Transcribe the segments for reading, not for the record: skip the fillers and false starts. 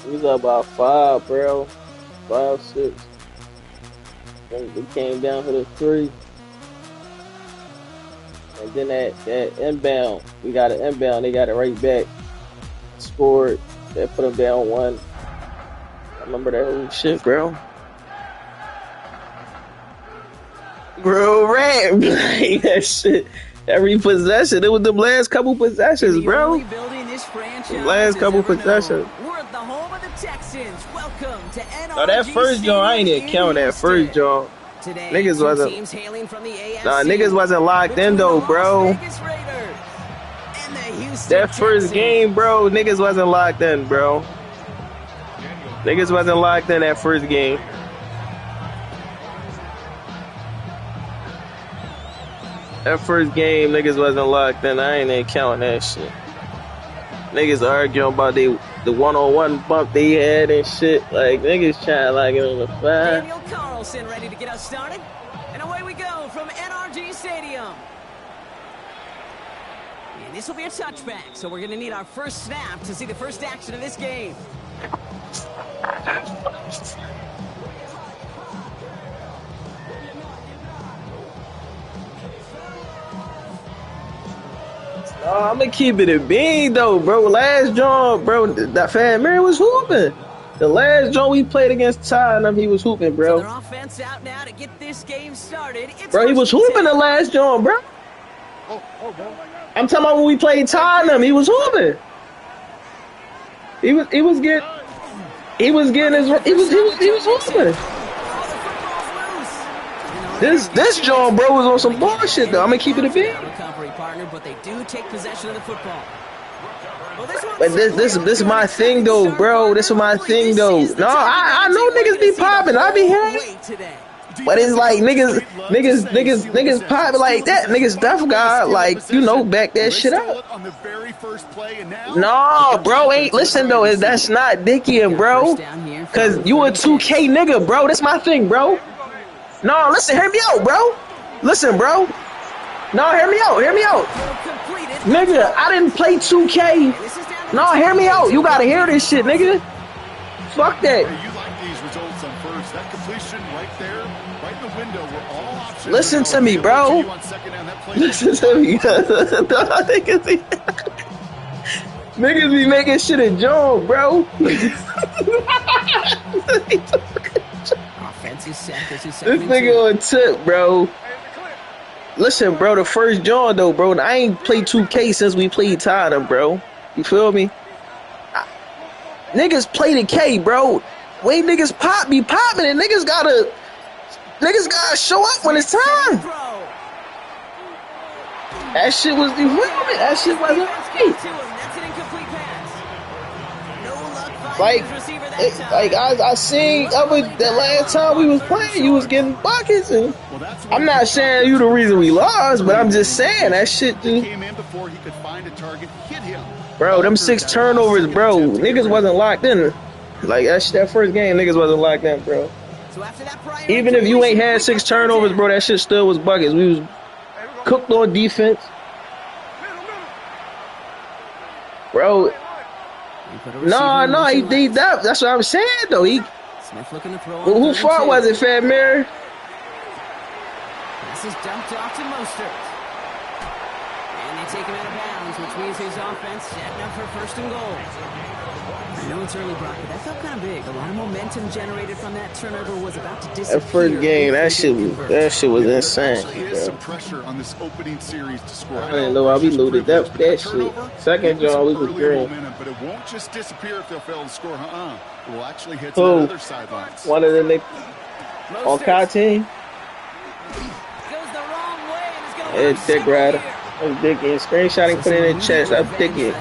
We was up about 5, bro. 5, 6. Then we came down for the 3. And then that inbound, we got an inbound. They got it right back. Scored. They put them down 1. I remember that whole shit, bro. Bro, ran like that shit. Every possession, it was the last couple possessions, bro. Last couple possessions. We're at the home of the Texans. Welcome to NRG. Oh, that first joint, I ain't even counting that first joint. Niggas wasn't. Nah, niggas wasn't locked in though, bro. That first game, bro, niggas wasn't locked in, bro. Niggas wasn't locked in that first game. That first game, niggas wasn't locked in. I ain't even counting that shit. Niggas arguing about the one-on-one bump they had and shit. Like, niggas trying to like it on the 5. Daniel Carlson ready to get us started. And away we go from NRG Stadium. And this will be a touchback, so we're going to need our first snap to see the first action of this game. I'm gonna keep it a bean though, bro. Last joint, bro, that Fat Mary was hooping. The last joint we played against Tottenham, he was hooping, bro. So their offense out now to get this game started. Bro, he was hooping the last joint, bro. I'm talking about when we played Tottenham, he was hooping. He was hooping. This joint, bro, was on some bullshit though. I'm gonna keep it a bean. Partner, but they do take possession of the football. But this is my thing though, bro. This is my thing though. No, I know niggas be popping. I be hearing. But it's like niggas popping like that. Niggas definitely got like, you know, back that shit up. No, bro, ain't listen though. That's not dickying, bro. Cause you a 2K nigga, bro. That's my thing, bro. No, listen, hear me out, bro. Listen, bro. No, hear me out. Nigga, I didn't play 2K. No, hear me out. You gotta hear this shit, nigga. Fuck that. You like these results on first. That completion right there, right in the window where all options. Listen to me, bro. Listen to me. Niggas be making shit a joke, bro. This nigga on tip, bro. Listen, bro, the first joint though, bro, I ain't played 2K since we played Tottenham, bro. You feel me? Niggas play the K, bro. Way niggas be popping, and niggas gotta show up when it's time. That shit was, you feel me? That shit wasn't like I seen the last time we was playing, you was getting buckets, and I'm not saying you the reason we lost, but I'm just saying that shit, dude. Bro, them 6 turnovers, bro. Niggas wasn't locked in. Like that first game, niggas wasn't locked in, bro. Even if you ain't had 6 turnovers, bro, that shit still was buckets. We was cooked on defense, bro. No, he did that. That's what I'm saying, though. Smith looking to throw. Who fault was it, Fat Mary? This is dumped off to Mostert. And they take him out of bounds, which means his offense setting up for first and goal. I know it's early, Brock, but that felt kind of big. A lot of momentum generated from that turnover was about to disappear. That first game, that shit was insane. There is some pressure on this opening series to score. I didn't know how we loaded that shit. Second job, we was green. But it won't just disappear if they'll fail to score. It will actually hit to the other sidelines. One of the niggas on Kai team. It's Dick Rider. That's Dickie. Screenshotting, put it in the chest. That's Dickie. I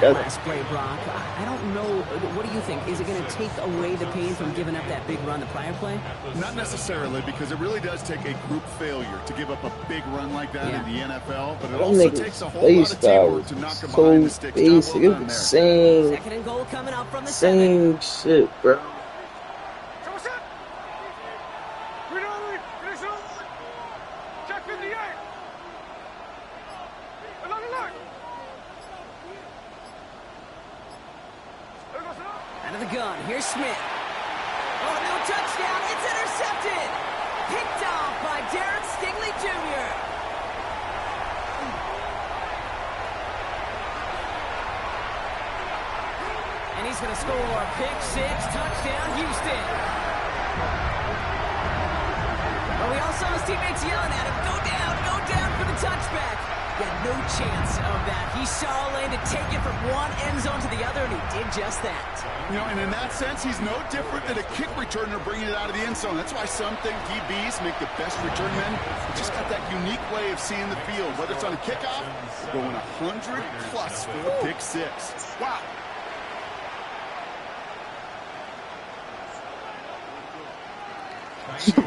don't know. What do you think? Is it going to take away the pain from giving up that big run the prior play? Not necessarily, because it really does take a group failure to give up a big run like that in the NFL. But it also takes a whole lot of teamwork to knock them behind the sticks. Basic. It's the same shit, bro. Out of the gun, here's Smith. Oh, no touchdown, it's intercepted! Picked off by Derek Stingley Jr. And he's going to score. Pick six, touchdown, Houston. But we all saw his teammates yelling at him, go down for the touchback. He had no chance of that. He saw a lane to take it from one end zone to the other, and he did just that. You know, and in that sense, he's no different than a kick returner bringing it out of the end zone. That's why some think DBs make the best return men. They just got that unique way of seeing the field, whether it's on a kickoff, going 100+ for a pick six. Wow.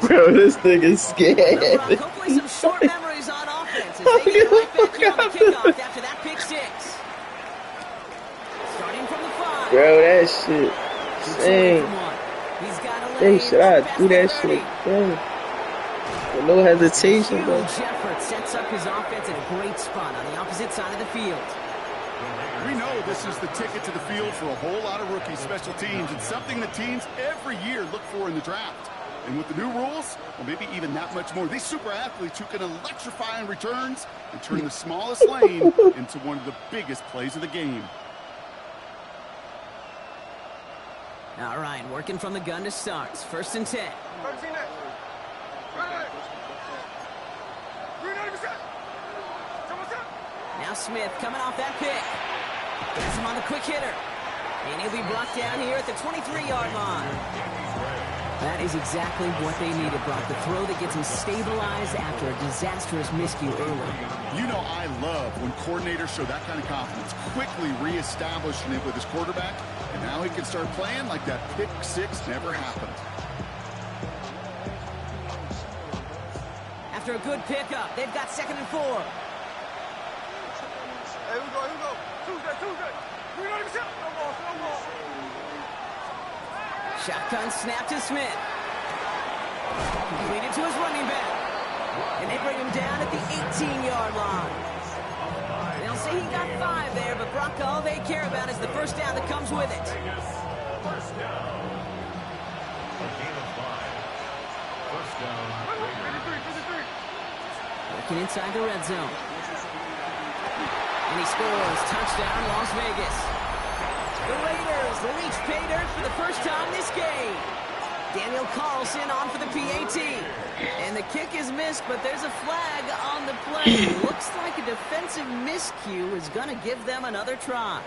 Bro, this thing is scared. Hopefully some short memories on offense as they get right back here on the kickoff after that pick six. Starting from the 5. Bro, that shit. Dang. Dang, should I do that shit? Dang. With no hesitation, bro. Huge effort sets up his offense in a great spot on the opposite side of the field. We know this is the ticket to the field for a whole lot of rookie special teams. It's something that teams every year look for in the draft. And with the new rules, well, maybe even that much more. These super athletes who can electrify on returns and turn the smallest lane into one of the biggest plays of the game. All right, working from the gun to start. 1st and 10. Now Smith coming off that pick. Gets him on the quick hitter. And he'll be brought down here at the 23-yard line. That is exactly what they needed, Brock. The throw that gets him stabilized after a disastrous miscue early. You know I love when coordinators show that kind of confidence, quickly reestablishing it with his quarterback, and now he can start playing like that pick six never happened. After a good pickup, they've got 2nd and 4. Here we go. Tuesday. Shotgun snap to Smith. Completed to his running back. And they bring him down at the 18-yard line. They'll say he got 5 there, but Brock, all they care about is the first down that comes with it. First down. A gain of 5. First down. Working inside the red zone. And he scores. Touchdown, Las Vegas. The Raiders reach pay dirt for the first time this game. Daniel Carlson on for the PAT. And the kick is missed, but there's a flag on the play. Looks like a defensive miscue is going to give them another try.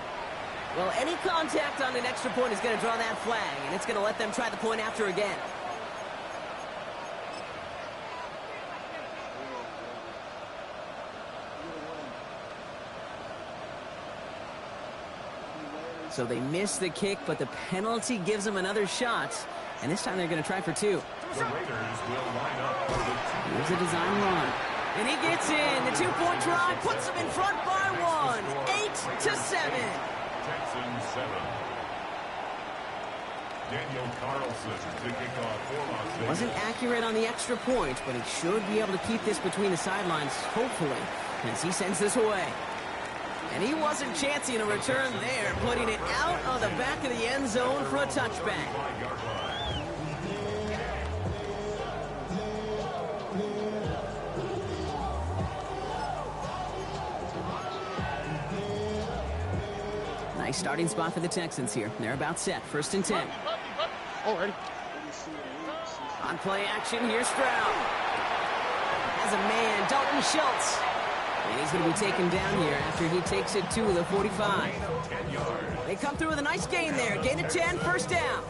Well, any contact on an extra point is going to draw that flag, and it's going to let them try the point after again. So they miss the kick, but the penalty gives them another shot. And this time they're going to try for 2. The Raiders will line up for the 2. Here's a design run. And he gets in. The 2-point try puts them in front by 1. 8-7. Texans 7. Daniel Carlson to kick off for Las Vegas. Wasn't accurate on the extra point, but he should be able to keep this between the sidelines, hopefully, as he sends this away. And he wasn't chancing a return there, putting it out of the back of the end zone for a touchback. Nice starting spot for the Texans here. They're about set. 1st and 10. Already. On play action, here's Stroud. Has a man, Dalton Schultz. And he's going to be taken down here after he takes it to the 45. They come through with a nice gain there. Gain of 10, first down.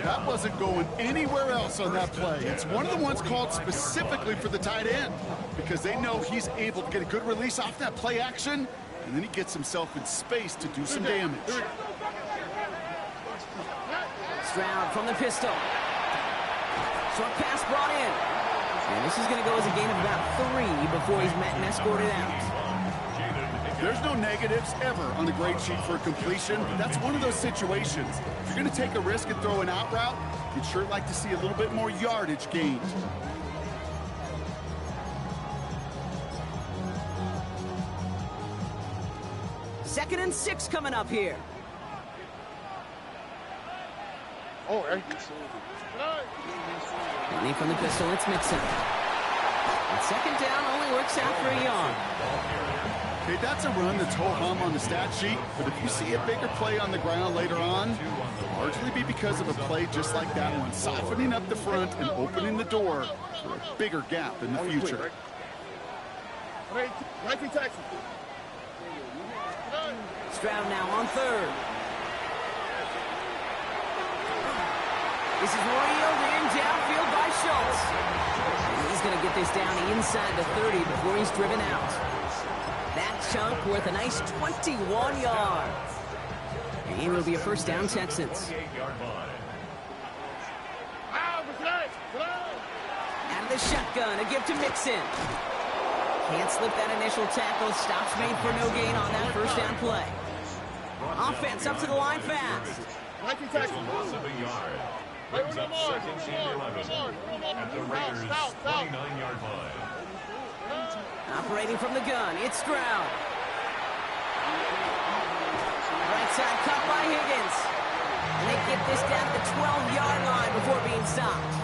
That wasn't going anywhere else on that play. It's one of the ones called specifically for the tight end because they know he's able to get a good release off that play action, and then he gets himself in space to do some damage. Stroud from the pistol. Short pass brought in. And this is going to go as a gain of about 3 before he's met and escorted out. There's no negatives ever on the grade sheet for a completion, but that's one of those situations. If you're going to take a risk and throw an out route, you'd sure like to see a little bit more yardage gained. Second and 6 coming up here. Oh, ready? Running from the pistol, it's Mixon. And second down only works out for a yard. Okay, that's a run that's ho-hum on the stat sheet, but if you see a bigger play on the ground later on, it'll largely be because of a play just like that one, softening up the front and opening the door for a bigger gap in the future. Right to Texas. Stroud now on third. This is wheeled in downfield by Schultz. And he's going to get this down inside the 30 before he's driven out. That chunk worth a nice 21 yards. And it will be a first down, Texans. 28-yard line. Out of the shotgun, a give to Mixon. Can't slip that initial tackle. Stops made for no gain on that first down play. Offense up to the line fast. Right to It's Texas. a loss of a yard. Brings up second and 11 at the Raiders' 29-yard line. Operating from the gun, it's Stroud. Right side cut by Higgins. And they get this down to the 12-yard line before being stopped.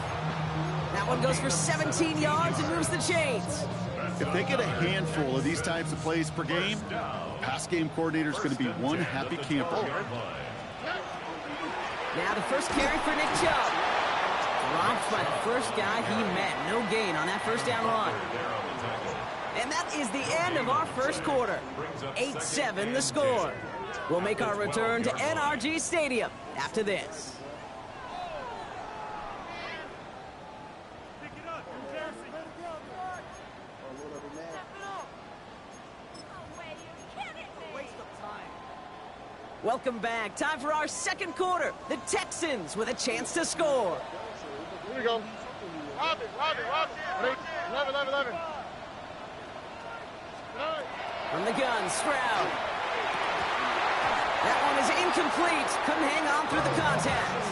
That one goes for 17 yards and moves the chains. If they get a handful of these types of plays per game, pass game coordinator is going to be one happy camper. Now the first carry for Nick Chubb. Dropped by the first guy he met. No gain on that first down run. And that is the end of our first quarter. 8-7 the score. We'll make our return to NRG Stadium after this. Welcome back. Time for our second quarter. The Texans with a chance to score. Here we go. Rob it. Ready? 11. From the gun, Stroud. That one is incomplete. Couldn't hang on through the contact.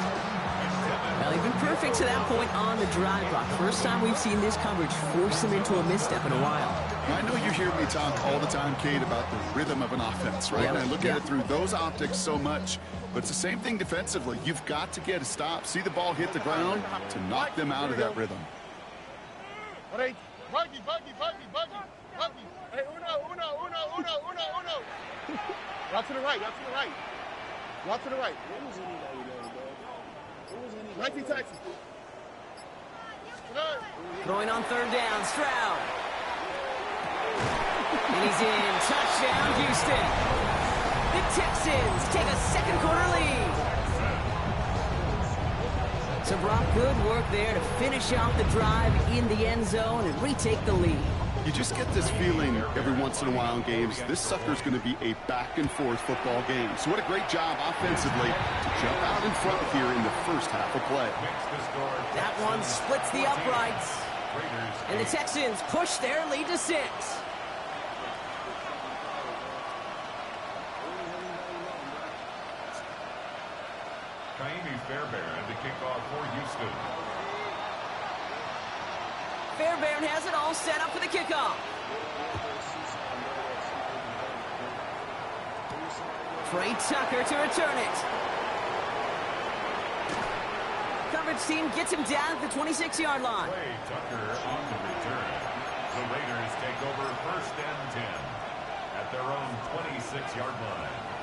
Well, he's been perfect to that point on the drive block. First time we've seen this coverage force him into a misstep in a while. I know you hear me talk all the time, Kate, about the rhythm of an offense, right? Yep. And I look at it through those optics so much. But it's the same thing defensively. You've got to get a stop, see the ball hit the ground to knock them out of that rhythm. Ready? Buggy. Hey, uno. Route to the right. Right to Texas. Throwing on third down, Stroud. And he's in. Touchdown, Houston. The Texans take a second quarter lead. So Brock, good work there to finish off the drive in the end zone and retake the lead. You just get this feeling every once in a while in games, this sucker's going to be a back-and-forth football game. So what a great job offensively to jump out in front here in the first half of play. That one splits the uprights. And the Texans push their lead to 6. Kaimi Fairbairn to kick off for Houston. Fairbairn has it all set up for the kickoff. Trey Tucker to return it. Coverage team gets him down at the 26-yard line. Trey Tucker on the return. The Raiders take over first and 10 at their own 26-yard line.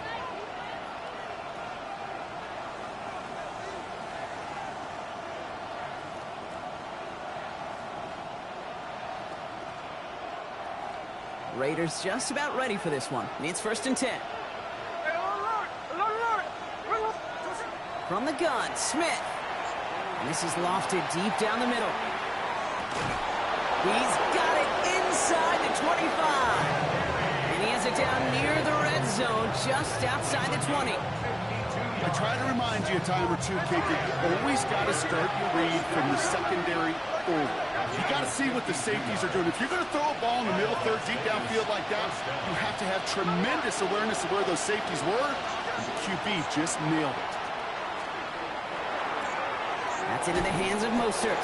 Raiders just about ready for this one. It's first and 10. From the gun, Smith. And this is lofted deep down the middle. He's got it inside the 25. And he has it down near the red zone, just outside the 20. I try to remind you a time or two, Kate, that you always got to start your read from the secondary forward. You got to see what the safeties are doing. If you're going to throw a ball in the middle third, deep downfield like that, you have to have tremendous awareness of where those safeties were. And the QB just nailed it. That's into the hands of Mostert.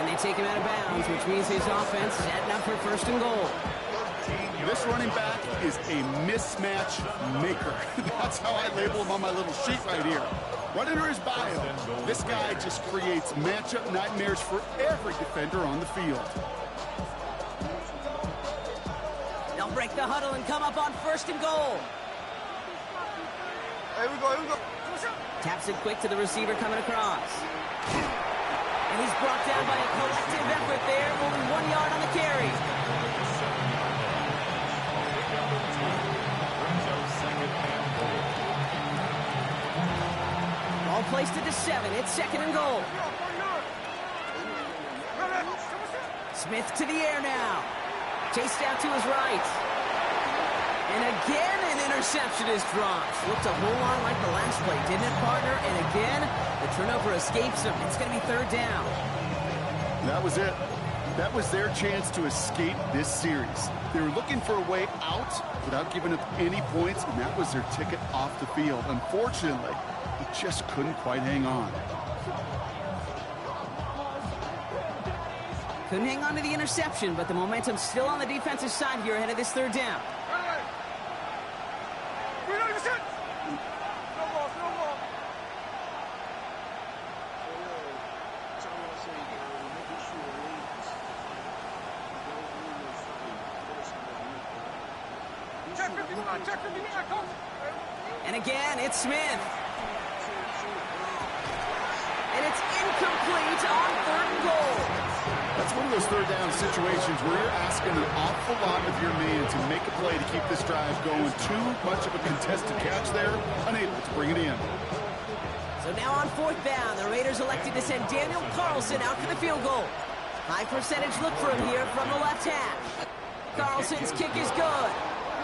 And they take him out of bounds, which means his offense setting up for first and goal. This running back is a mismatch maker. That's how I label him on my little sheet right here. Right under his bio, this guy just creates matchup nightmares for every defender on the field. They'll break the huddle and come up on 1st and goal. Here we go. Taps it quick to the receiver coming across. And he's brought down by a collective effort there, only 1 yard on the carry. Ball placed at the 7. It's 2nd and goal. Smith to the air now. Chased out to his right. And again, an interception is dropped. Looked a whole lot like the last play, didn't it, partner? And again, the turnover escapes him. It's going to be 3rd down. That was it. That was their chance to escape this series. They were looking for a way out without giving up any points, and that was their ticket off the field. Unfortunately, he just couldn't quite hang on. Couldn't hang on to the interception, but the momentum's still on the defensive side here ahead of this 3rd down. And again, it's Smith. And it's incomplete on 3rd and goal. That's one of those 3rd down situations where you're asking an awful lot of your man to make a play to keep this drive going. Too much of a contested catch there, unable to bring it in. So now on 4th down, the Raiders elected to send Daniel Carlson out for the field goal. High percentage look for him here from the left half. Carlson's kick is good.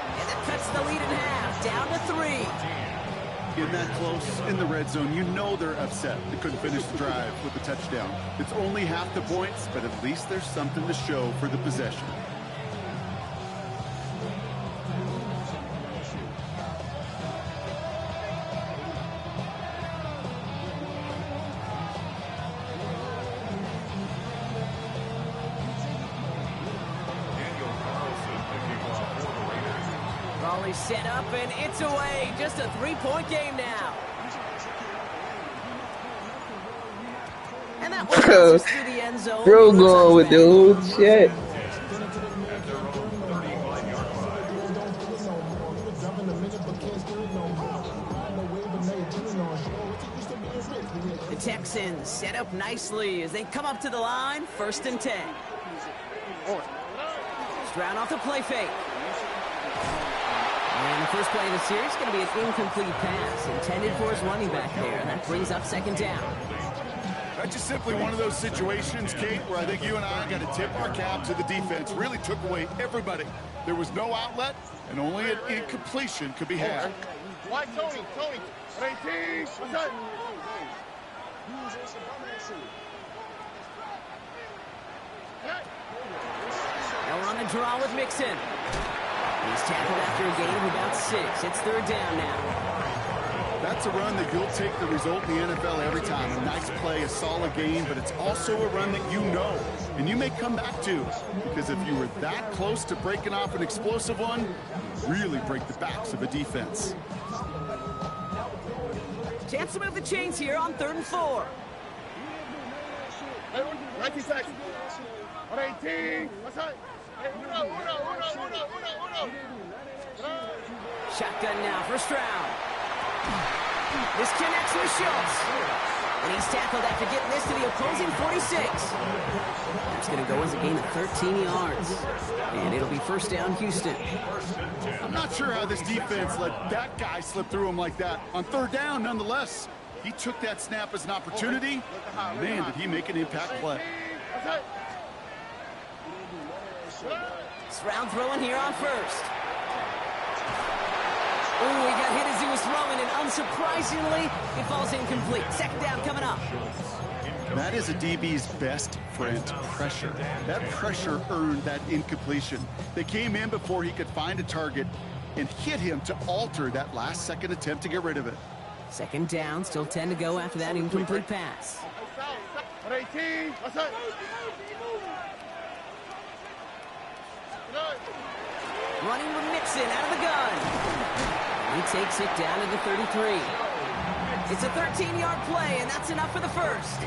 And that cuts the lead in half, down to 3. In that close in the red zone, you know they're upset. They couldn't finish the drive with the touchdown. It's only half the points, but at least there's something to show for the possession. Set up, and it's away. Just a 3-point game now. And that one passes through the end zone. Bro going with the old shit. The Texans set up nicely as they come up to the line. 1st and 10. Stroud off the play fake. And the first play of the series is going to be an incomplete pass intended for his running back there, and that brings up 2nd down. That's just simply one of those situations, Kate, where I think you and I got to tip our cap to the defense. Really took away everybody. There was no outlet, and only an incompletion could be had. Why, Tony? 18. What's that? Now we're on the draw with Mixon. He's tackled after a gain of about 6. It's 3rd down now. That's a run that you'll take the result in the NFL every time. A nice play, a solid gain, but it's also a run that you know, and you may come back to. Because if you were that close to breaking off an explosive one, you really break the backs of a defense. Chance to move the chains here on 3rd and 4. Hey, 19 seconds. 118. What's that? Hey, uno. Shotgun now for Stroud. This connects with Schultz. And he's tackled after getting this to the opposing 46. That's going to go as a gain of 13 yards. And it'll be 1st down, Houston. I'm not sure how this defense let that guy slip through him like that. On 3rd down, nonetheless, he took that snap as an opportunity. Man, did he make an impact play. Stroud throwing here on 1st. Ooh, he got hit as he was throwing, and unsurprisingly, it falls incomplete. 2nd down coming up. That is a DB's best friend, pressure. That pressure earned that incompletion. They came in before he could find a target and hit him to alter that last-second attempt to get rid of it. 2nd down, still 10 to go after that incomplete pass. 118. What's that? Running with Mixon out of the gun. He takes it down to the 33. It's a 13-yard play, and that's enough for the first.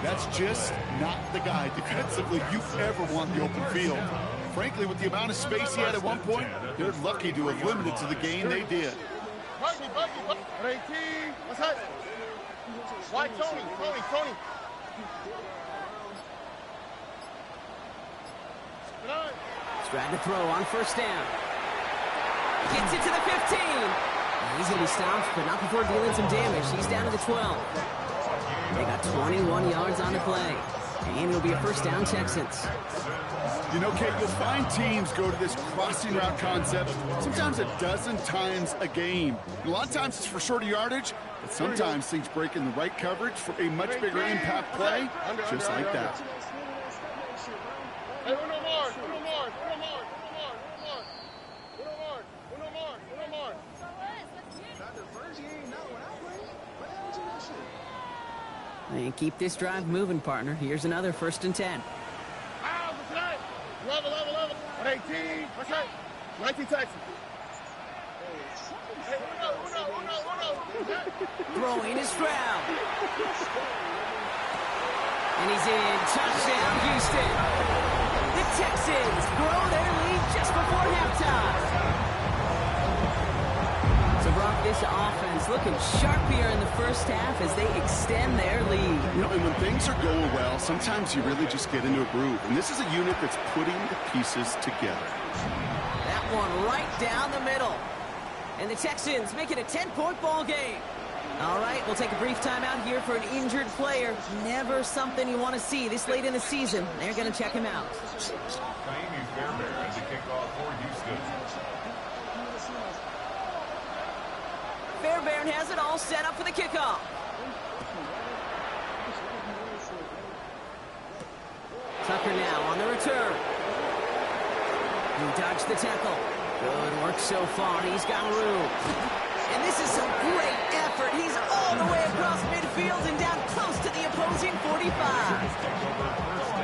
That's just not the guy defensively you ever want the open field. Frankly, with the amount of space he had at one point, they're lucky to have limited to the gain they did. What's that? Why Tony? He's trying to throw on first down. Gets it to the 15. He's going to be stopped, but not before dealing some damage. He's down to the 12. They got 21 yards on the play. And it'll be a first down, Texans. You know, Kate, you'll find teams go to this crossing route concept sometimes a dozen times a game. And a lot of times it's for shorter yardage, but sometimes things break in the right coverage for a much bigger impact play, just like that. Hey, uno more. And keep this drive moving, partner. Here's another 1st and 10. Level. 18. What's that? 19 Texas. Hey, uno. Throwing is Stroud. And he's in. Touchdown, Houston. The Texans grow their lead just before halftime. So, Brock, this offense looking sharp here in the first half as they extend their lead. You know, and when things are going well, sometimes you really just get into a groove. And this is a unit that's putting the pieces together. That one right down the middle. And the Texans make it a 10-point ball game. All right, we'll take a brief timeout here for an injured player. Never something you want to see this late in the season. They're going to check him out. Ka'imi Fairbairn to kick off for Houston. Fairbairn has it all set up for the kickoff. Tucker now on the return. He dodged the tackle. Good work so far. He's got room. And this is some great effort. He's all the way across midfield and down close to the opposing 45.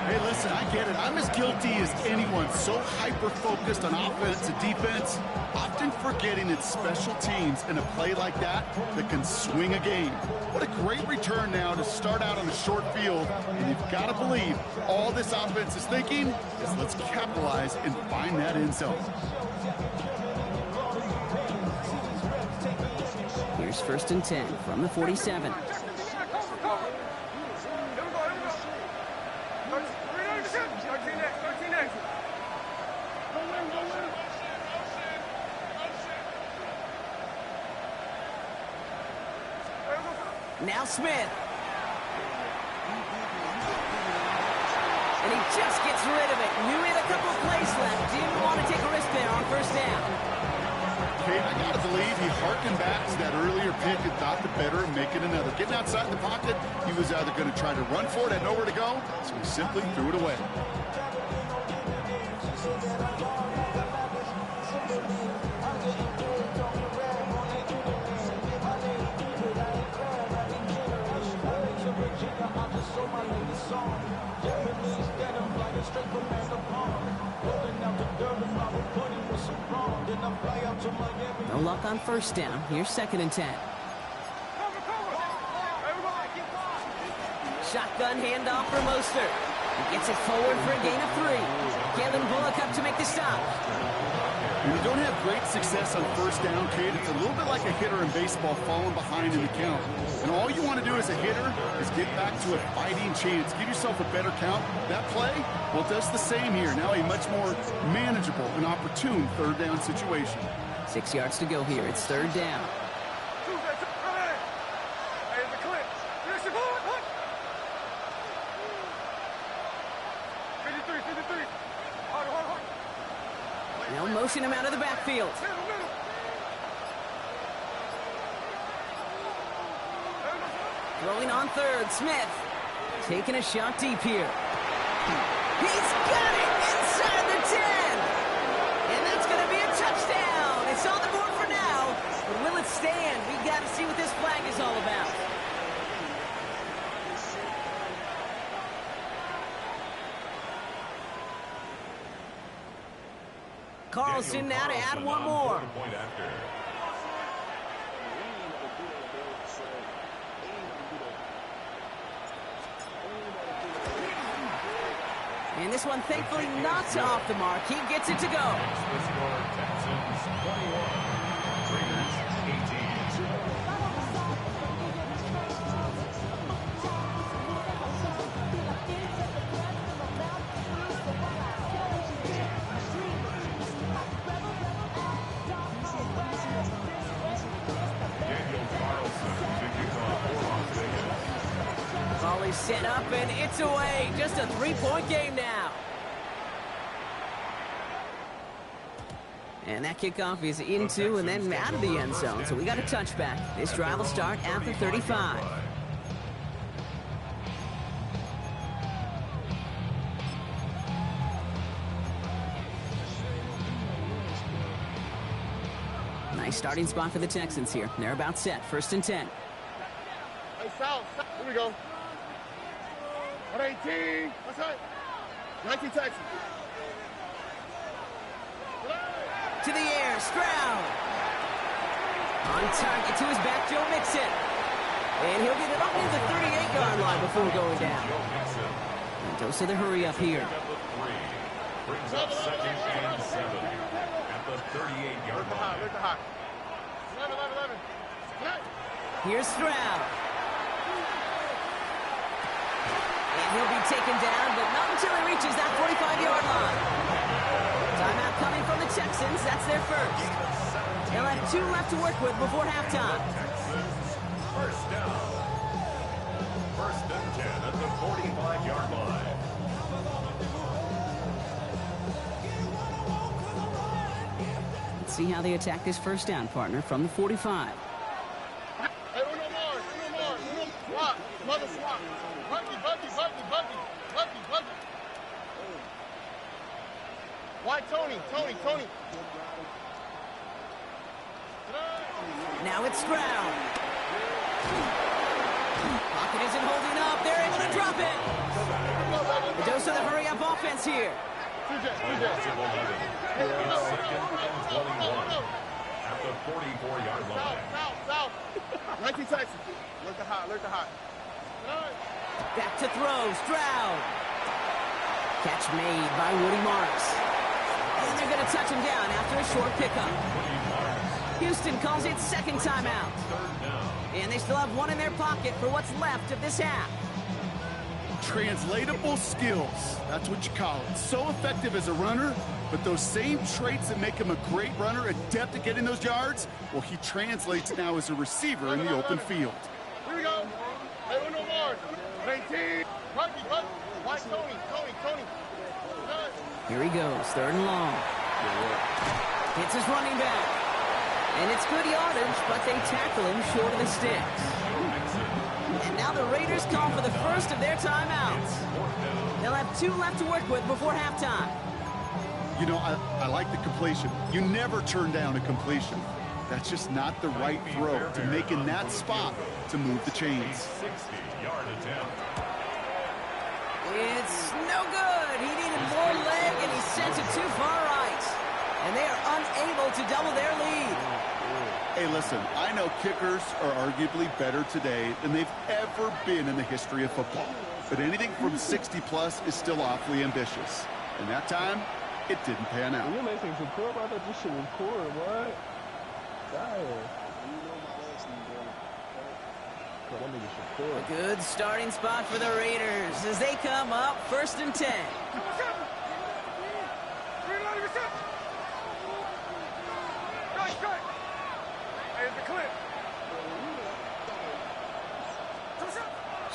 Hey, listen, I get it. I'm as guilty as anyone. So hyper-focused on offense and defense, often forgetting it's special teams in a play like that can swing a game. What a great return now to start out on a short field. And you've got to believe all this offense is thinking is let's capitalize and find that end zone. Here's 1st and 10 from the 47. Now Smith. And he just gets rid of it. Knew he had a couple of plays left. Didn't want to take a risk there on first down. Okay, I got to believe he harkened back to that earlier pick and thought the better and make it another. Getting outside the pocket, he was either going to try to run for it, had nowhere to go, so he simply threw it away. No luck on first down. Here's 2nd and 10. Shotgun handoff for Mostert. He gets it forward for a gain of 3. Kalen Bullock up to make the stop. When you don't have great success on first down, Kate, it's a little bit like a hitter in baseball falling behind in the count. And all you want to do as a hitter is get back to a fighting chance. Give yourself a better count. That play, well, does the same here. Now a much more manageable and opportune 3rd down situation. 6 yards to go here. It's 3rd down. They'll motion him out of the backfield. Throwing on 3rd, Smith. Taking a shot deep here. He's got it inside the 10. And that's going to be a touchdown. It's on the board for now. But will it stand? We got to see what this flag is all about. Carlson now to add one more. Point after. And this one, thankfully, not off the mark. He gets it to go. The score, Texans 21, Raiders 18. Daniel Carlson to kick off for Las Vegas. Volley set up, and it's away. Just a three-point game now. And that kickoff is into and then out of the end zone. So we got a touchback. This drive will start after 35. Nice starting spot for the Texans here. They're about set. 1st and 10. Hey, South. Here we go. 118. What's that? 19 Texans. To the air, Stroud. On target to his back, Joe Mixon. And he'll get it up near the 38-yard line before going down. Dose of the hurry up here. Brings up 2nd and 7 at the 38-yard line. Look the hot. 11. Here's Stroud. And he'll be taken down, but not until he reaches that 45-yard line. Timeout coming from the Texans. That's their first. They'll have 2 left to work with before halftime. Texans, first down. 1st and 10 at the 45-yard line. Let's see how they attack this first down, partner, from the 45. Hey, Uno Mars. Swap. Mother swap. Buggy. Why Tony? Now it's Stroud. Pocket isn't holding up. They're able to drop it. The dose of the hurry-up offense here. Possible heading. It's 2nd and 21 at the 44-yard line. South. 19 Texans. Look the hot. Back to throw. Stroud. Catch made by Woody Marks. And they're going to touch him down after a short pickup. Houston calls it second timeout. And they still have one in their pocket for what's left of this half. Translatable skills. That's what you call it. So effective as a runner, but those same traits that make him a great runner, adept at getting those yards, well, he translates now as a receiver in the open field. Here we go. Hey, Uno Mars. 19. Buggy. Why Tony? Here he goes, 3rd and long. Hits his running back. And it's good yardage, but they tackle him short of the sticks. And now the Raiders call for the first of their timeouts. They'll have 2 left to work with before halftime. You know, I like the completion. You never turn down a completion. That's just not the right throw to make in that spot to move the chains. 60-yard attempt. It's no good. He needed more leg, and he sent it too far right. And they are unable to double their lead. Hey, listen, I know kickers are arguably better today than they've ever been in the history of football. But anything from 60-plus is still awfully ambitious. And that time, it didn't pan out. You making some cool about that? This shit was cool, what? Damn. A good starting spot for the Raiders as they come up 1st and 10.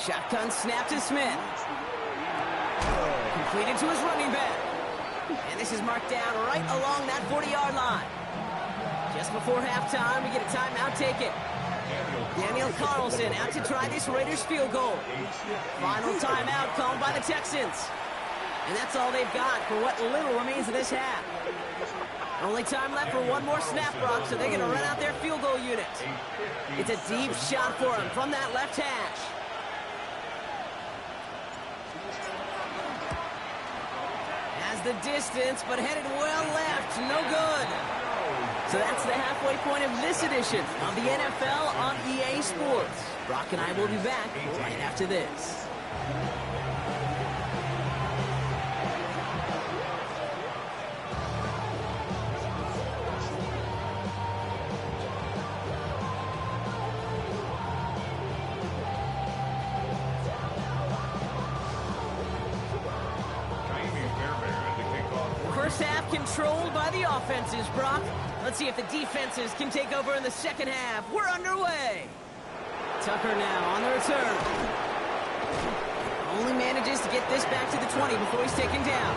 Shotgun snap to Smith. Completed to his running back. And this is marked down right along that 40-yard line. Just before halftime, we get a timeout taken. Daniel Carlson out to try this Raiders field goal. Final timeout called by the Texans. And that's all they've got for what little remains of this half. Only time left for one more snap, Brock, so they're going to run out their field goal unit. It's a deep shot for him from that left hash. As Has the distance, but headed well left. No good. So that's the halfway point of this edition of the NFL on EA Sports. Brock and I will be back right after this. First half controlled by the offenses, Brock. Let's see if the defenses can take over in the second half. We're underway. Tucker now on the return. Only manages to get this back to the 20 before he's taken down.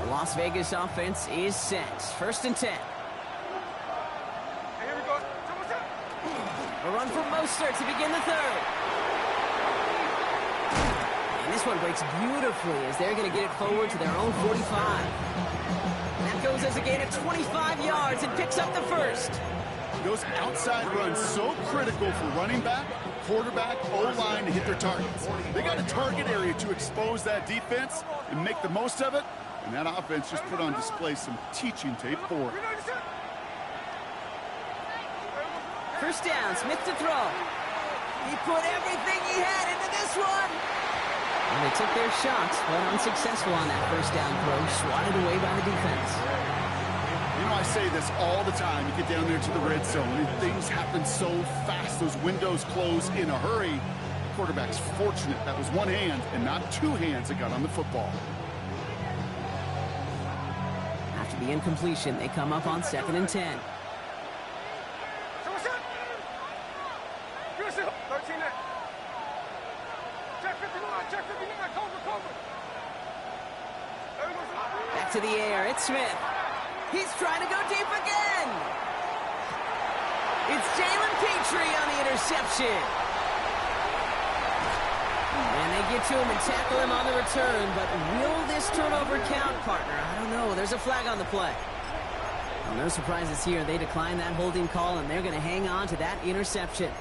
Las Vegas offense is set. First and 10. A run from Mostert to begin the third. And this one breaks beautifully as they're going to get it forward to their own 45. And that goes as a gain of 25 yards and picks up the first. Those outside runs so critical for running back, quarterback, O-line to hit their targets. They got a target area to expose that defense and make the most of it. And that offense just put on display some teaching tape for it. First down, Smith to throw. He put everything he had into this one. And they took their shots, but unsuccessful on that first down throw, swatted away by the defense. You know, I say this all the time. You get down there to the red zone, and things happen so fast. Those windows close in a hurry. The quarterback's fortunate that was one hand and not two hands that got on the football. After the incompletion, they come up on 2nd and 10. Back to the air, it's Smith. He's trying to go deep again. It's Jalen Petrie on the interception. And they get to him and tackle him on the return, but will this turnover count, partner? I don't know. There's a flag on the play. Well, no surprises here. They decline that holding call, and they're going to hang on to that interception.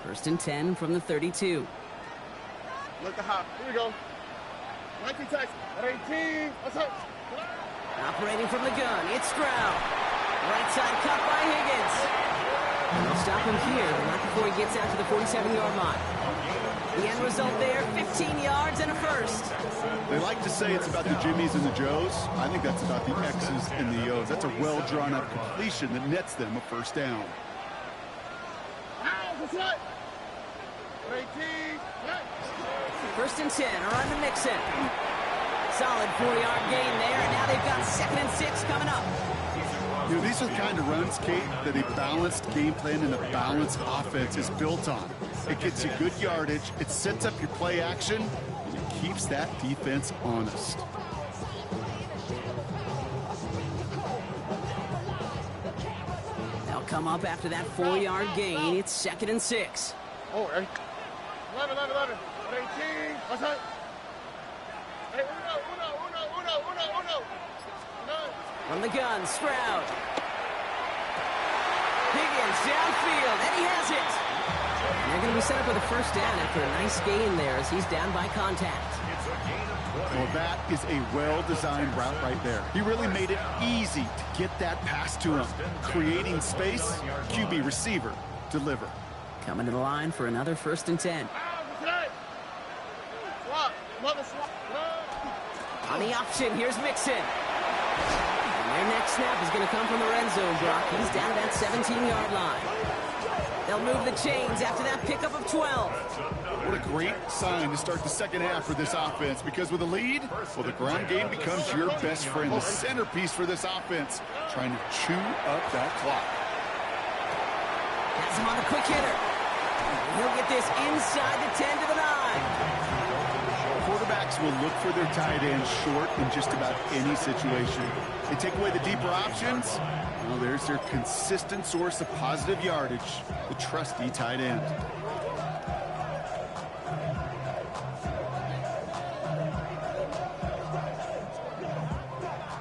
First and 10 from the 32. Let the hop. Here we go. 19 Texas. At 18. Let's hope. Operating from the gun, it's Stroud. Right side cut by Higgins. And they'll stop him here, but not before he gets out to the 47-yard line. The end result there, 15 yards and a first. They like to say it's about the Jimmies and the Joes. I think that's about the X's and the O's. That's a well-drawn-up completion that nets them a first down. First and 10, around the Mixon. Solid 4-yard gain there, and now they've got 2nd and 6 coming up. You know, these are the kind of runs, Kate, that a balanced game plan and a balanced offense is built on. It gets you good yardage, it sets up your play action, and it keeps that defense honest. They'll come up after that 4-yard gain. It's 2nd and 6. Oh, hey. 11. 18. What's up? Hey, uno. From the gun, Stroud. Higgins downfield, and he has it. And they're going to be set up with a first down after a nice gain there as he's down by contact. Well, that is a well-designed route right there. He really made it easy to get that pass to him. Creating space, QB receiver, deliver. Coming to the line for another first and 10. On the option, here's Mixon. And their next snap is going to come from the red zone, Brock. He's down at that 17-yard line. They'll move the chains after that pickup of 12. What a great sign to start the second half for this offense, because with a lead, well, the ground game becomes your best friend, the centerpiece for this offense, trying to chew up that clock. Has him on the quick hitter. He'll get this inside the 10 to the 9. Quarterback quarterbacks will look for their tight end short in just about any situation. They take away the deeper options. Well, there's their consistent source of positive yardage, the trusty tight end.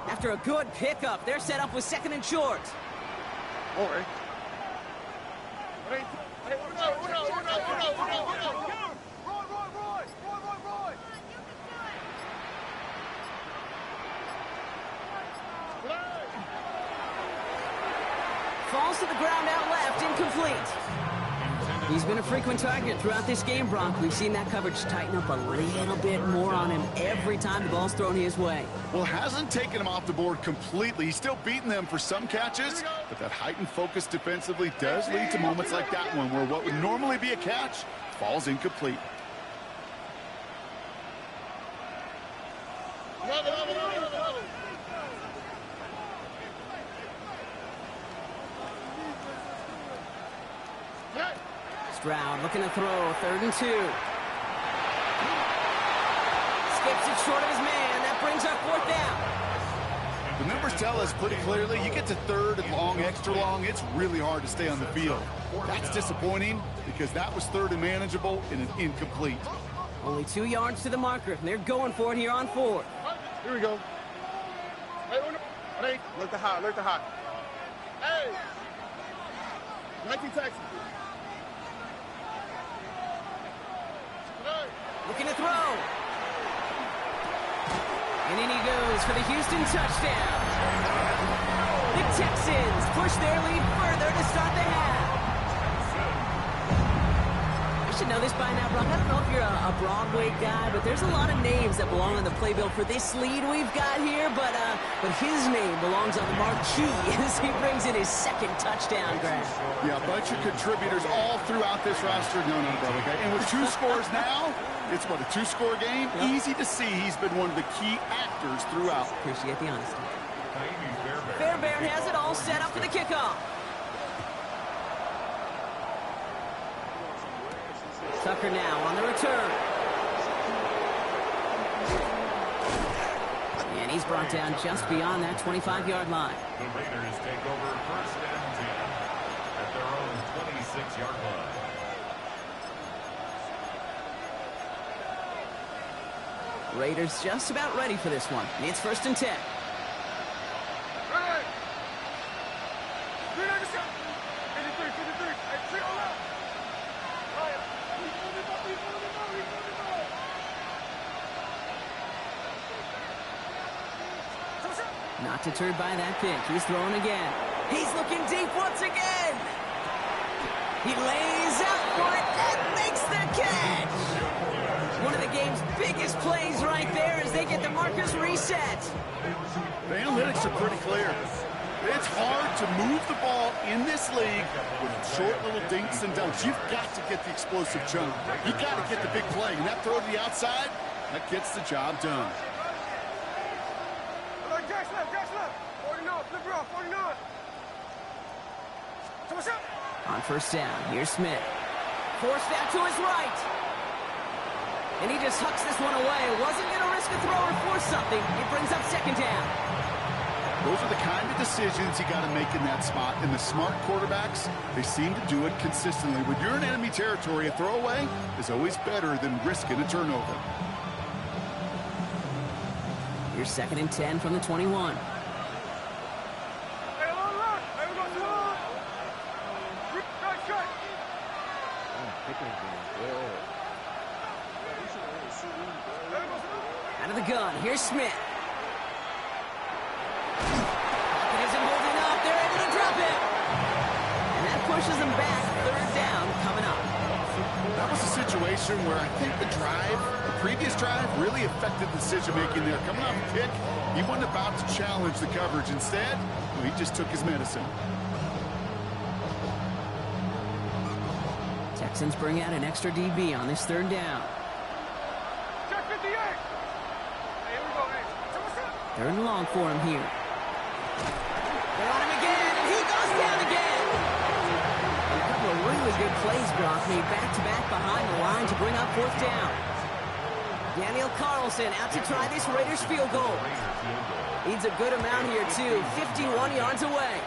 After a good pickup, they're set up with 2nd and short. All right. Falls to the ground out left, incomplete. He's been a frequent target throughout this game, Brock. We've seen that coverage tighten up a little bit more on him every time the ball's thrown his way. Well, hasn't taken him off the board completely. He's still beating them for some catches, but that heightened focus defensively does lead to moments like that one where what would normally be a catch falls incomplete. Stroud looking to throw, 3rd and 2. Skips it short of his man. That brings up 4th down. The numbers tell us pretty clearly, you get to 3rd and long, extra long, it's really hard to stay on the field. That's disappointing because that was 3rd and manageable and an incomplete. Only 2 yards to the marker. They're going for it here on 4th. Here we go. Hey, look the hot, look the hot. Hey! 19 Texas. Looking to throw. And in he goes for the Houston touchdown. The Texans push their lead further to start the half. You should know this by now, Brock. I don't know if you're a Broadway guy, but there's a lot of names that belong on the playbill for this lead we've got here, but his name belongs on the marquee as he brings in his 2nd touchdown grab. Yeah, a bunch of contributors all throughout this roster. No, Broadway. And with 2 scores now, it's what, a 2-score game? Yep. Easy to see he's been one of the key actors throughout. Appreciate the honesty. Fairbairn has it all set up for the kickoff. Tucker now on the return. And he's brought down just beyond that 25-yard line. The Raiders take over 1st and 10 at their own 26-yard line. Raiders just about ready for this one. It's 1st and 10. Not deterred by that pick. He's throwing again. He's looking deep once again. He lays out for it and makes the catch. One of the game's biggest plays right there as they get the markers reset. The analytics are pretty clear. It's hard to move the ball in this league with short little dinks and dunks. You've got to get the explosive jump. You've got to get the big play. And that throw to the outside, that gets the job done. On 1st down, here's Smith. Forced out to his right. And he just hucks this one away. Wasn't going to risk a throw or force something. It brings up 2nd down. Those are the kind of decisions you got to make in that spot. And the smart quarterbacks, they seem to do it consistently. When you're in enemy territory, a throwaway is always better than risking a turnover. Here's 2nd and 10 from the 21. Out of the gun, here's Smith. Pocket isn't holding up. They're able to drop it. And that pushes them back. 3rd down coming up. That was a situation where I think the previous drive really affected the decision-making there. Coming off a pick, he wasn't about to challenge the coverage. Instead, he just took his medicine. Texans bring out an extra DB on this 3rd down. 3rd and long for him here. They're on him again, and he goes down again. And a couple of really good plays, Brock, made back-to-back behind the line to bring up 4th down. Daniel Carlson out to try this Raiders field goal. Needs a good amount here, too. 51 yards away.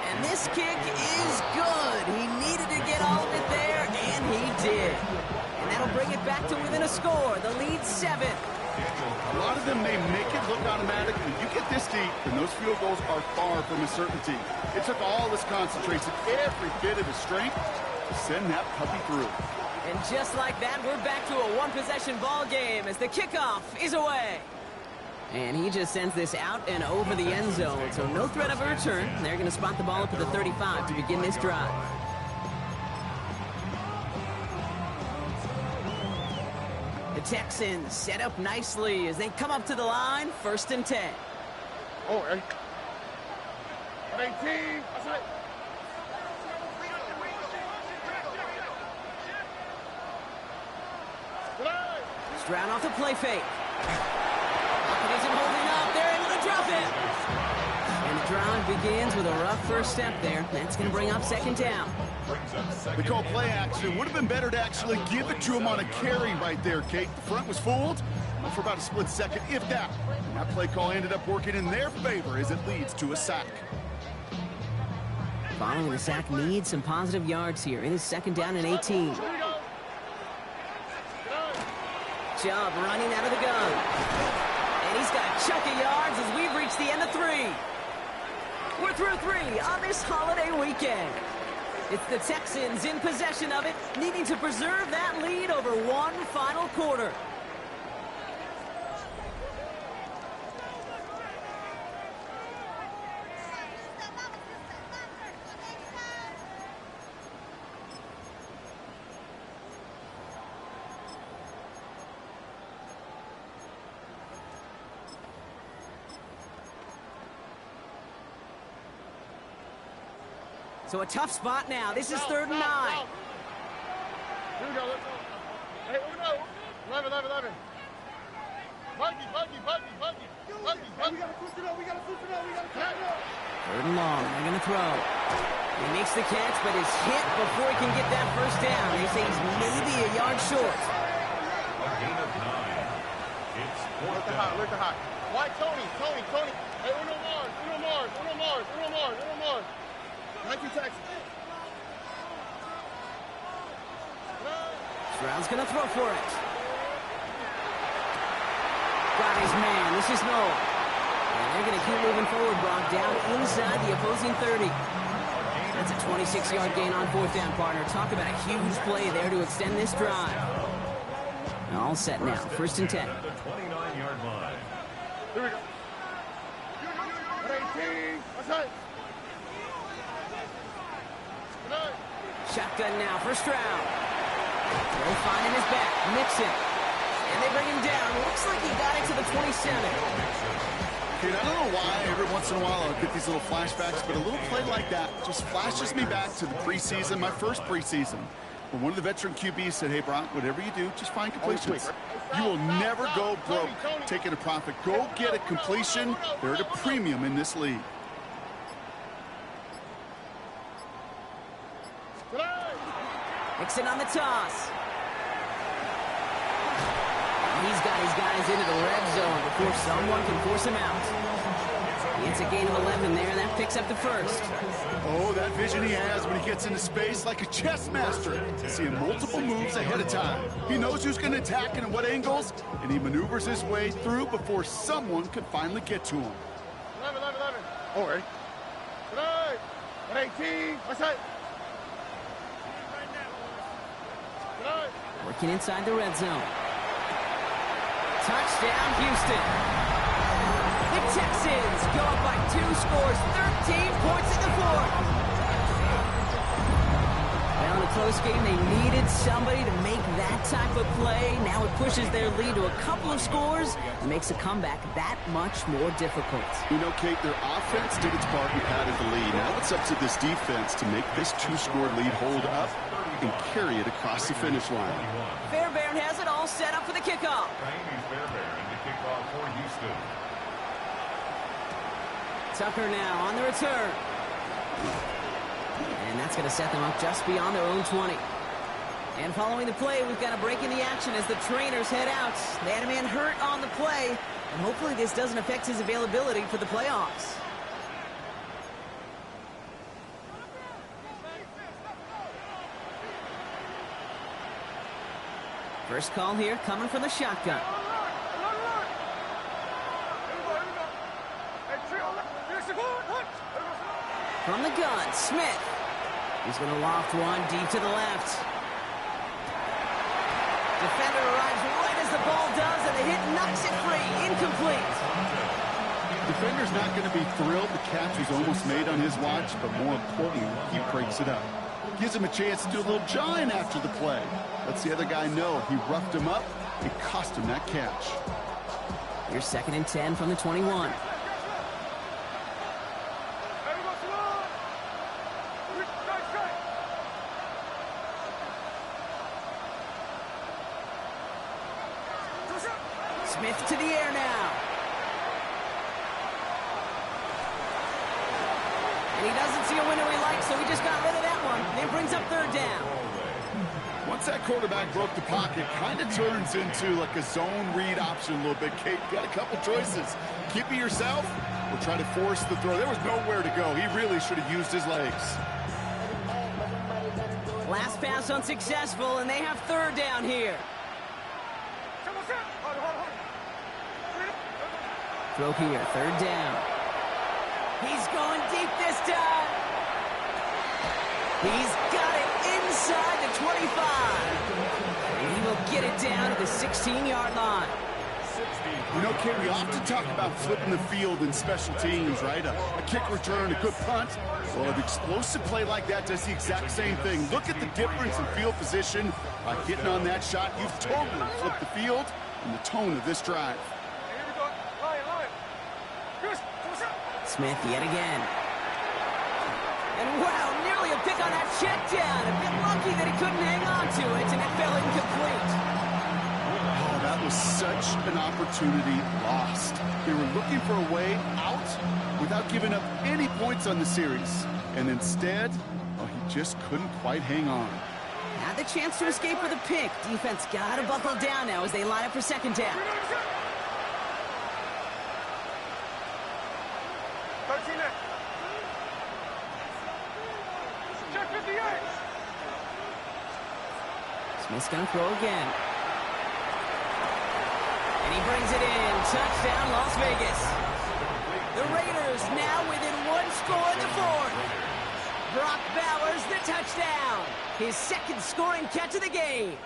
And this kick is good. He needed to get all of it there, and he did. And that'll bring it back to within a score. The lead's 7. A lot of them may make it look automatic. When you get this deep, and those field goals are far from a certainty. It took all his concentration, every bit of his strength, to send that puppy through. And just like that, we're back to a one-possession ball game as the kickoff is away. And he just sends this out and over the end zone, so no threat of a return. They're going to spot the ball up at the 35 to begin this drive. The Texans set up nicely as they come up to the line, 1st and 10. Oh, 18. That's right. Stroud off the play fake. Lockett isn't holding up. They're able to drop it. And the drive begins with a rough first step there. That's going to bring up 2nd down. They call play action. It would have been better to actually give it to him on a carry right there, Kate. The front was fooled for about a split second, if that. And that play call ended up working in their favor as it leads to a sack. Following the sack needs some positive yards here. It is 2nd down and 18. Chubb running out of the gun. And he's got a chunk of yards as we've reached the end of 3. We're through 3 on this holiday weekend. It's the Texans in possession of it, needing to preserve that lead over one final quarter. So a tough spot now. This is 3rd and 9. Here we go. Let's go. Hey, here we go. 11. Buggy. We got to push it up. We got to 3rd and long. They're going to throw. He makes the catch, but is hit before he can get that 1st down. They say he's maybe a yard short. A gain of 9. It's 4th down. Look at the high. Why Tony? Hey, Uno Mars. 19 Texans. Stroud's going to throw for it. Got his man. This is Noel. And they're going to keep moving forward, Brock, down inside the opposing 30. That's a 26-yard gain on 4th down, partner. Talk about a huge play there to extend this drive. All set now. 1st and 10. At the 29-yard line. Here we go. 18. That's right. Shotgun now for Stroud. They'll find him his back. Mixon. And they bring him down. Looks like he got it to the 27. Dude, I don't know why every once in a while I'll get these little flashbacks, but a little play like that just flashes me back to the preseason, my first preseason, when one of the veteran QBs said, hey, Brock, whatever you do, just find completions. You will never go broke taking a profit. Go get a completion. They're at a premium in this league. Mixon on the toss. He's got his guys into the red zone before someone can force him out. It's a gain of 11 there. That picks up the 1st. Oh, that vision he has when he gets into space like a chess master. Seeing multiple moves ahead of time. He knows who's going to attack and at what angles, and he maneuvers his way through before someone can finally get to him. 11. Oh, ready? 18. What's that? Working inside the red zone. Touchdown, Houston. The Texans go up by 2 scores, 13 points in the 4th. Well, in a close game, they needed somebody to make that type of play. Now it pushes their lead to a couple of scores and makes a comeback that much more difficult. You know, Kate, their offense did its part and padded the lead. Now it's up to this defense to make this 2-score lead hold up and carry it across the finish line. Fairbairn has it all set up for the kickoff. Raheem Fairbairn to kick off for Houston. Tucker now on the return. And that's going to set them up just beyond their own 20. And following the play, we've got a break in the action as the trainers head out. They had a man hurt on the play, and hopefully this doesn't affect his availability for the playoffs. First call here coming from the shotgun. From the gun, Smith. He's going to loft one deep to the left. Defender arrives right as the ball does, and the hit knocks it free. Incomplete. Defender's not going to be thrilled the catch was almost made on his watch, but more importantly, he breaks it up. Gives him a chance to do a little jawing after the play. Lets the other guy know he roughed him up and cost him that catch. Here's 2nd and 10 from the 21. Smith to the air now. And he doesn't see a window he likes, so he just got rid of that one. And it brings up 3rd down. Once that quarterback broke the pocket, kind of turns into like a zone read option a little bit. Kate, got a couple choices. Keep it yourself or try to force the throw. There was nowhere to go. He really should have used his legs. Last pass unsuccessful, and they have 3rd down here. Throw here, 3rd down. He's going deep this time. He's got it inside the 25. And he will get it down to the 16-yard line. You know, Kate, we often talk about flipping the field in special teams, right? A kick return, a good punt. Well, an explosive play like that does the exact same thing. Look at the difference in field position. By hitting on that shot, you've totally flipped the field and the tone of this drive. Smith yet again. And wow, nearly a pick on that check down. A bit lucky that he couldn't hang on to it, and it fell incomplete. Oh, that was such an opportunity lost. They were looking for a way out without giving up any points on the series. And instead, oh, he just couldn't quite hang on. Had the chance to escape with a pick. Defense got to buckle down now as they line up for 2nd down. Smith's going to throw again. And he brings it in. Touchdown, Las Vegas. The Raiders now within 1 score in the 4th. Brock Bowers the touchdown. His 2nd scoring catch of the game.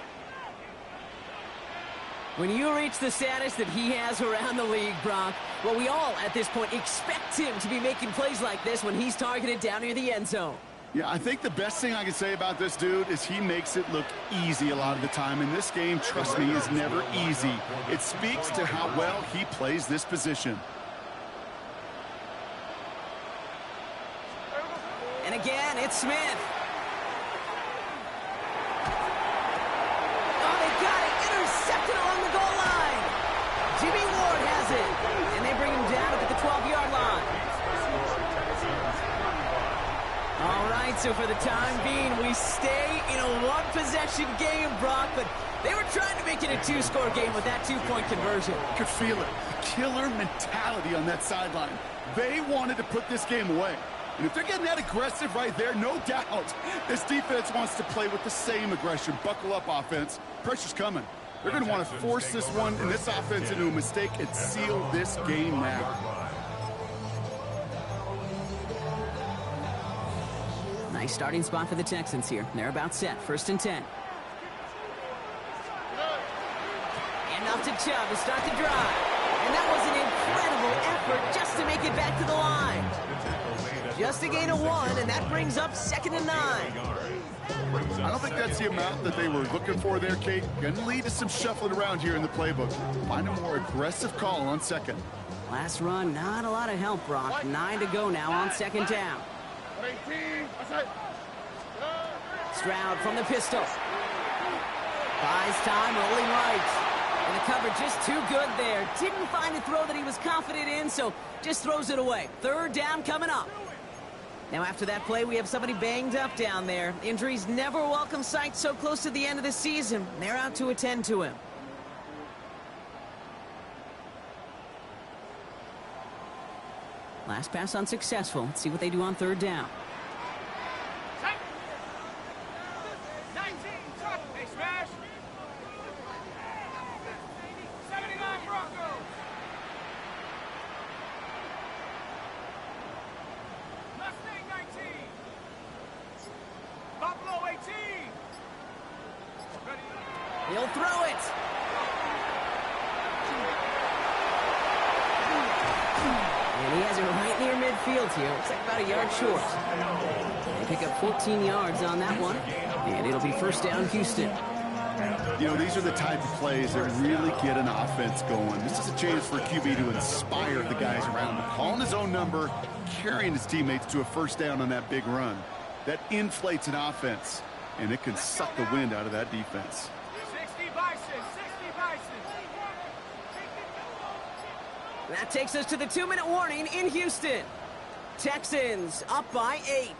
When you reach the status that he has around the league, Brock, well, we all at this point expect him to be making plays like this when he's targeted down near the end zone. Yeah, I think the best thing I can say about this dude is he makes it look easy a lot of the time. And this game, trust me, is never easy. It speaks to how well he plays this position. And again, it's Smith. Oh, they got it. Intercepted along the goal line. Jimmy Ward has it. And they bring him down at the 12-yard line. All right, so for the time being, we stay in a 1-possession game, Brock, but they were trying to make it a 2-score game with that 2-point conversion. You could feel it. A killer mentality on that sideline. They wanted to put this game away. And if they're getting that aggressive right there, no doubt, this defense wants to play with the same aggression. Buckle up, offense. Pressure's coming. They're going to want to force this one and this offense into a mistake and seal this game now. Nice starting spot for the Texans here. They're about set. 1st and 10. And off to Chubb to start the drive. And that was an incredible effort just to make it back to the line. Just a gain of 1, and that brings up 2nd and 9. I don't think that's the amount that they were looking for there, Kate. Going to lead to some shuffling around here in the playbook. Find a more aggressive call on 2nd. Last run, not a lot of help, Brock. 9 to go now on 2nd down. Stroud from the pistol. Buys time, rolling right. And the cover just too good there. Didn't find a throw that he was confident in, so just throws it away. 3rd down coming up. Now after that play, we have somebody banged up down there. Injuries never a welcome sight so close to the end of the season. They're out to attend to him. Last pass unsuccessful. Let's see what they do on third down. 19, hey, smash! 79 Broncos! Mustang 19! Buffalo 18! Ready? He'll throw it. And he has it right near midfield here. Looks like about a yard short. They pick up 14 yards on that one. And it'll be first down, Houston. You know, these are the type of plays that really get an offense going. This is a chance for QB to inspire the guys around him. Calling his own number, carrying his teammates to a first down on that big run. That inflates an offense, and it can suck the wind out of that defense. 60 Bison! 60 Bison! That takes us to the 2-minute warning in Houston. Texans up by 8.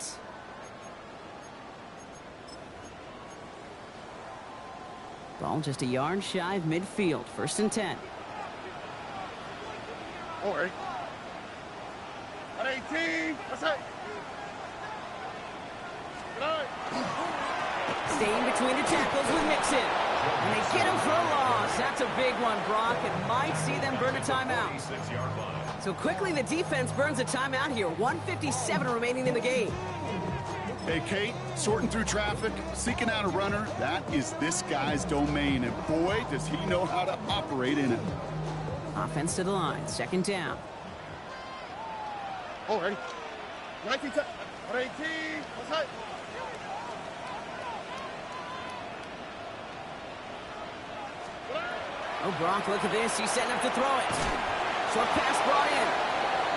Ball just a yard shy of midfield. First and 10. All right. At 18, that's it. Good night. Staying between the tackles with Mixon. And they get him for a loss. That's a big one, Brock. It might see them burn a timeout. 26-yard line. So quickly the defense burns a timeout here. 1:57 remaining in the game. Hey, Kate, sorting through traffic, seeking out a runner, that is this guy's domain, and boy, does he know how to operate in it. Offense to the line. Second down. All right. 19, at 18, that's it. Oh, Brock, look at this. He's setting up to throw it. Short pass brought in.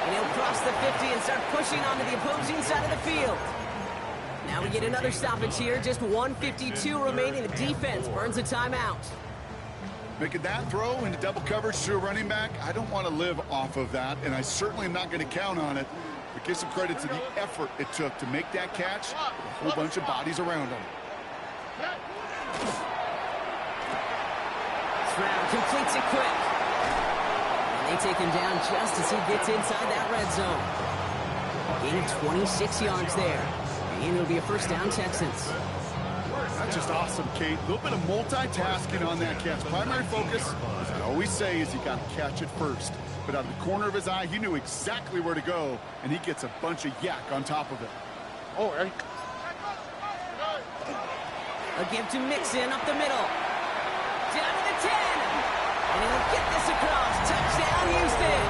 And he'll cross the 50 and start pushing onto the opposing side of the field. Now we get another stoppage here. Just 1:52 remaining. The defense burns a timeout. Making that throw into double coverage to a running back, I don't want to live off of that, and I certainly am not going to count on it. But give some credit to the effort it took to make that catch. A whole bunch of bodies around him. Stroud completes it quick. And they take him down just as he gets inside that red zone. Gain of 26 yards there. And it'll be a first down, Texans. That's just awesome, Kate. A little bit of multitasking on that catch. Primary focus, as I always say, is you got to catch it first. But out of the corner of his eye, he knew exactly where to go, and he gets a bunch of yak on top of it. All right. A give to Mixon up the middle. Down to the 10. And he'll get this across. Touchdown, Houston.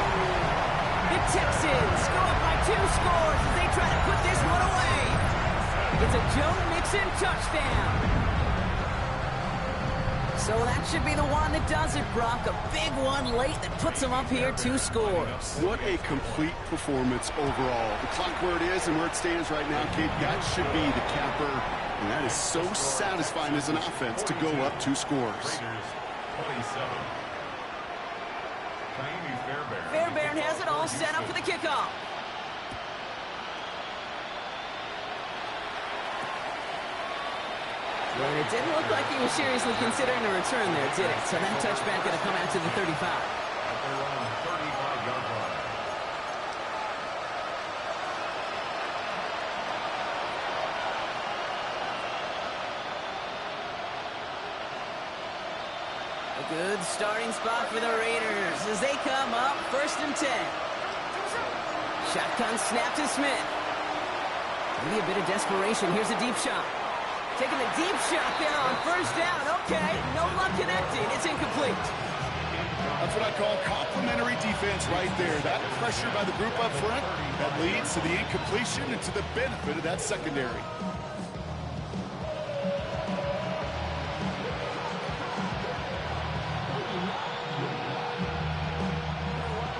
The Texans go up by 2 scores as they try to put this one away. It's a Joe Mixon touchdown. So that should be the one that does it, Brock. A big one late that puts them up here 2 scores. What a complete performance overall. The clock where it is and where it stands right now, Kate, that should be the capper. And that is so satisfying as an offense to go up 2 scores. Raiders 27. Miami Fairbairn. Fairbairn has it all set up for the kickoff. Well, it didn't look like he was seriously considering a return there, did it? So that touchback going to come out to the 35. At their own 35-yard line. A good starting spot for the Raiders as they come up first and 10. Shotgun snap to Smith. Maybe a bit of desperation. Here's a deep shot. Taking the deep shot there on first down. Okay, no luck connecting. It's incomplete. That's what I call complimentary defense right there. That pressure by the group up front, that leads to the incompletion and to the benefit of that secondary.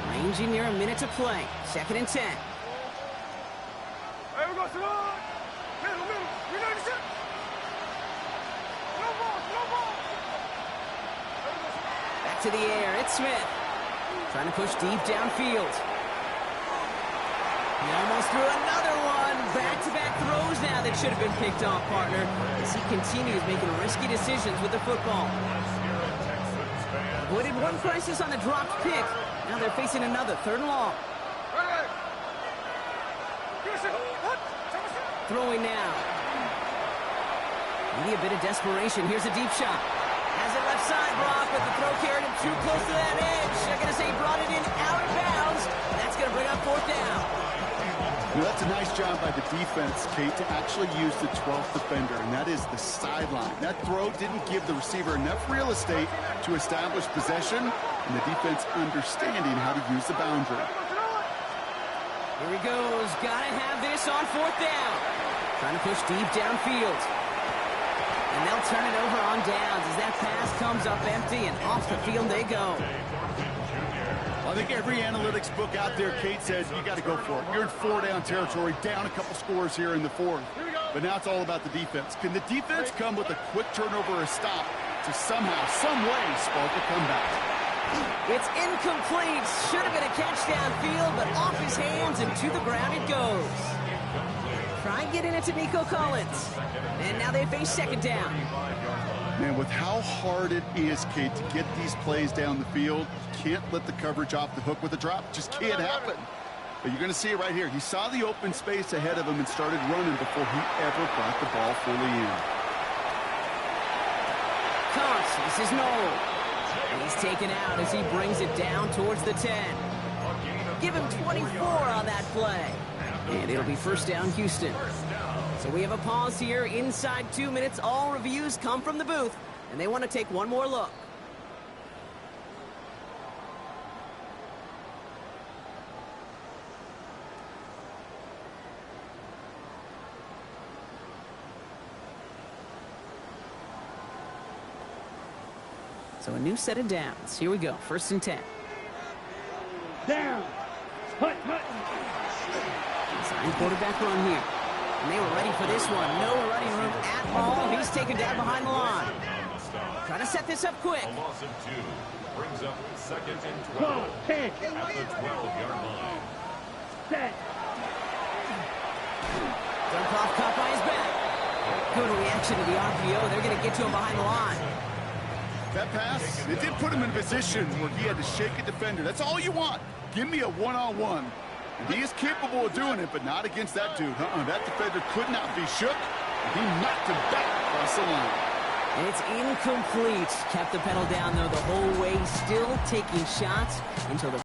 Ranging near a minute to play. Second and 10. Hey, we go, Simone! Middle, we know the shit! No ball! Back to the air. It's Smith. Trying to push deep downfield. He almost threw another one. Back-to-back throws now that should have been picked off, partner, as he continues making risky decisions with the football. Avoided one crisis on the dropped pick. Now they're facing another 3rd and long. Throwing now. Maybe a bit of desperation. Here's a deep shot. Has it left side, Brock, but the throw carried him too close to that edge. I'm going to say he brought it in out of bounds. That's going to bring up 4th down. Well, that's a nice job by the defense, Kate, to actually use the 12th defender, and that is the sideline. That throw didn't give the receiver enough real estate to establish possession, and the defense understanding how to use the boundary. Here he goes. Got to have this on 4th down. Trying to push deep downfield. And they'll turn it over on downs as that pass comes up empty, and off the field they go. I think every analytics book out there, Kate, says you got to go for it. You're in 4-down territory, down a couple scores here in the 4th. But now it's all about the defense. Can the defense come with a quick turnover or a stop to somehow, some way, spark a comeback? It's incomplete. Should have been a catch downfield, but off his hands and to the ground it goes. Try getting it to Nico Collins. And now they face 2nd down. Man, with how hard it is, Kate, to get these plays down the field, you can't let the coverage off the hook with a drop. It just can't happen. But you're going to see it right here. He saw the open space ahead of him and started running before he ever brought the ball fully in. Cox, this is Noel. He's taken out as he brings it down towards the 10. Give him 24 on that play. And it'll be 1st down, Houston. So we have a pause here inside 2 minutes. All reviews come from the booth, and they want to take one more look. So a new set of downs. Here we go. 1st and 10. Down. Hut. Sign quarterback run here. And they were ready for this one. No running room at all. He's taken down behind the line. Trying to set this up quick. A loss of 2 brings up 2nd and 12 Come on, 10. at the 12-yard line. Set. Duncroft caught by his back. Good reaction to the RPO. They're going to get to him behind the line. That pass, it did put him in a position where he had to shake a defender. That's all you want. Give me a one-on-one. And he is capable of doing it, but not against that dude. That defender could not be shook. He knocked him back across the line. It's incomplete. Kept the pedal down, though, the whole way. Still taking shots until the